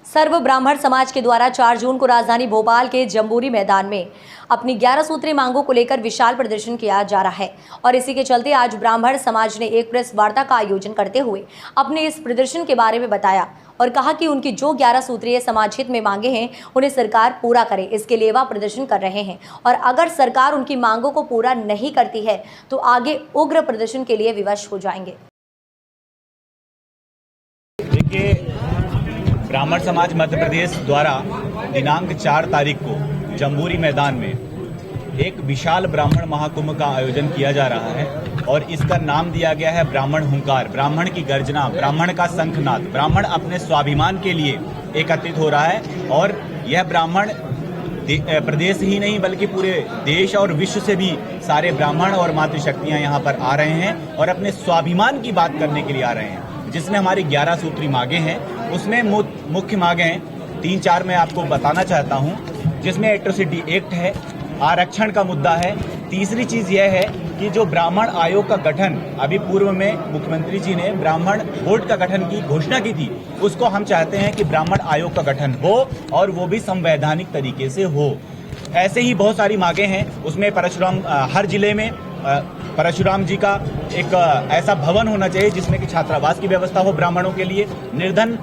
सर्व ब्राह्मण समाज के द्वारा 4 जून को राजधानी भोपाल के जम्बूरी मैदान में अपनी 11 सूत्री मांगों को लेकर विशाल प्रदर्शन किया जा रहा है और इसी के चलते आज ब्राह्मण समाज ने एक प्रेस वार्ता का आयोजन करते हुए अपने इस प्रदर्शन के बारे में बताया और कहा कि उनकी जो 11 सूत्रीय समाज हित में मांगे हैं उन्हें सरकार पूरा करे। इसके लिए वह प्रदर्शन कर रहे हैं और अगर सरकार उनकी मांगों को पूरा नहीं करती है तो आगे उग्र प्रदर्शन के लिए विवश हो जाएंगे। देखिए, ब्राह्मण समाज मध्य प्रदेश द्वारा दिनांक 4 तारीख को जम्बूरी मैदान में एक विशाल ब्राह्मण महाकुंभ का आयोजन किया जा रहा है और इसका नाम दिया गया है ब्राह्मण हुंकार, ब्राह्मण की गर्जना, ब्राह्मण का शंखनाद। ब्राह्मण अपने स्वाभिमान के लिए एकत्रित हो रहा है और यह ब्राह्मण प्रदेश ही नहीं बल्कि पूरे देश और विश्व से भी सारे ब्राह्मण और मातृशक्तियां यहाँ पर आ रहे हैं और अपने स्वाभिमान की बात करने के लिए आ रहे हैं, जिसमें हमारी 11 सूत्री मांगे हैं। उसमें मुख्य मांगे हैं 3-4 मैं आपको बताना चाहता हूँ, जिसमें एट्रोसिटी एक्ट है, आरक्षण का मुद्दा है। तीसरी चीज यह है कि जो ब्राह्मण आयोग का गठन अभी पूर्व में मुख्यमंत्री जी ने ब्राह्मण बोर्ड का गठन की घोषणा की थी, उसको हम चाहते हैं कि ब्राह्मण आयोग का गठन हो और वो भी संवैधानिक तरीके से हो। ऐसे ही बहुत सारी मांगे हैं। उसमें परशुराम, हर जिले में परशुराम जी का एक ऐसा भवन होना चाहिए जिसमें कि छात्रावास की व्यवस्था हो ब्राह्मणों के लिए। निर्धन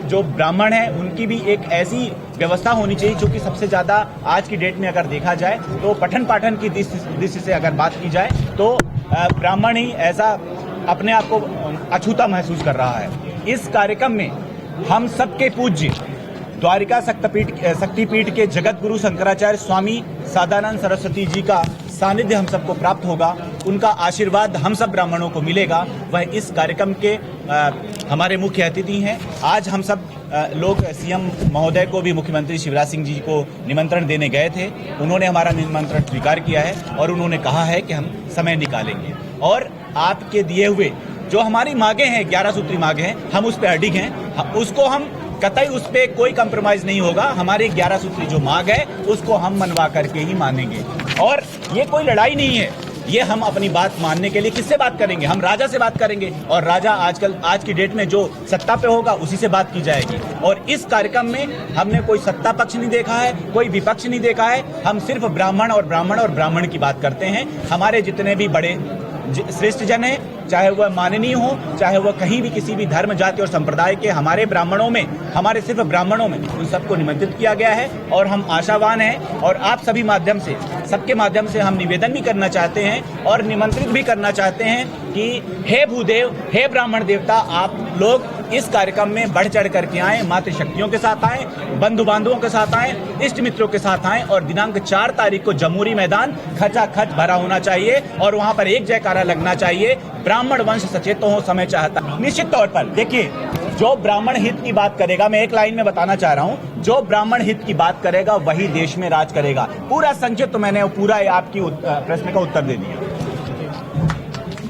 जो ब्राह्मण है उनकी भी एक ऐसी व्यवस्था होनी चाहिए जो कि सबसे ज्यादा आज की डेट में अगर देखा जाए तो पठन पाठन की दृष्टि से अगर बात की जाए तो ब्राह्मण ही ऐसा अपने आप को अछूता महसूस कर रहा है। इस कार्यक्रम में हम सबके पूज्य द्वारिका शक्तिपीठ के जगत गुरु शंकराचार्य स्वामी सदानंद सरस्वती जी का सानिध्य हम सबको प्राप्त होगा, उनका आशीर्वाद हम सब ब्राह्मणों को मिलेगा। वह इस कार्यक्रम के हमारे मुख्य अतिथि हैं। आज हम सब लोग सीएम महोदय को भी मुख्यमंत्री शिवराज सिंह जी को निमंत्रण देने गए थे। उन्होंने हमारा निमंत्रण स्वीकार किया है और उन्होंने कहा है कि हम समय निकालेंगे और आपके दिए हुए जो हमारी मांगे हैं 11 सूत्री मांगे हैं, हम उस पर अडिग हैं। उसको हम कतई उस पे कोई कंप्रोमाइज नहीं होगा। हमारी 11 सूत्री जो मांग है उसको हम मनवा करके ही मानेंगे और ये कोई लड़ाई नहीं है। ये हम अपनी बात मानने के लिए किससे बात करेंगे? हम राजा से बात करेंगे और राजा आज की डेट में जो सत्ता पे होगा उसी से बात की जाएगी। और इस कार्यक्रम में हमने कोई सत्ता पक्ष नहीं देखा है, कोई विपक्ष नहीं देखा है। हम सिर्फ ब्राह्मण और ब्राह्मण की बात करते हैं। हमारे जितने भी बड़े श्रेष्ठ जन हैं, चाहे वह माननीय हो, चाहे वह कहीं भी किसी भी धर्म जाति और संप्रदाय के, हमारे ब्राह्मणों में, हमारे सिर्फ ब्राह्मणों में उन सबको निमंत्रित किया गया है और हम आशावान हैं। और आप सभी माध्यम से, सबके माध्यम से हम निवेदन भी करना चाहते हैं और निमंत्रित भी करना चाहते हैं कि हे भूदेव, हे ब्राह्मण देवता, आप लोग इस कार्यक्रम में बढ़ चढ़ करके आए, मातृशक्तियों के साथ आए, बंधु बांधवों के साथ आए, इष्ट मित्रों के साथ आए और दिनांक 4 तारीख को जम्बूरी मैदान खचाखच भरा होना चाहिए और वहां पर एक जयकारा लगना चाहिए। ब्राह्मण वंश सचेत हो, समय चाहता। निश्चित तौर पर देखिए, जो ब्राह्मण हित की बात करेगा, मैं एक लाइन में बताना चाह रहा हूं, जो ब्राह्मण हित की बात करेगा वही देश में राज करेगा। पूरा संक्षिप्त मैंने पूरा आपकी प्रश्न का उत्तर दे दिया।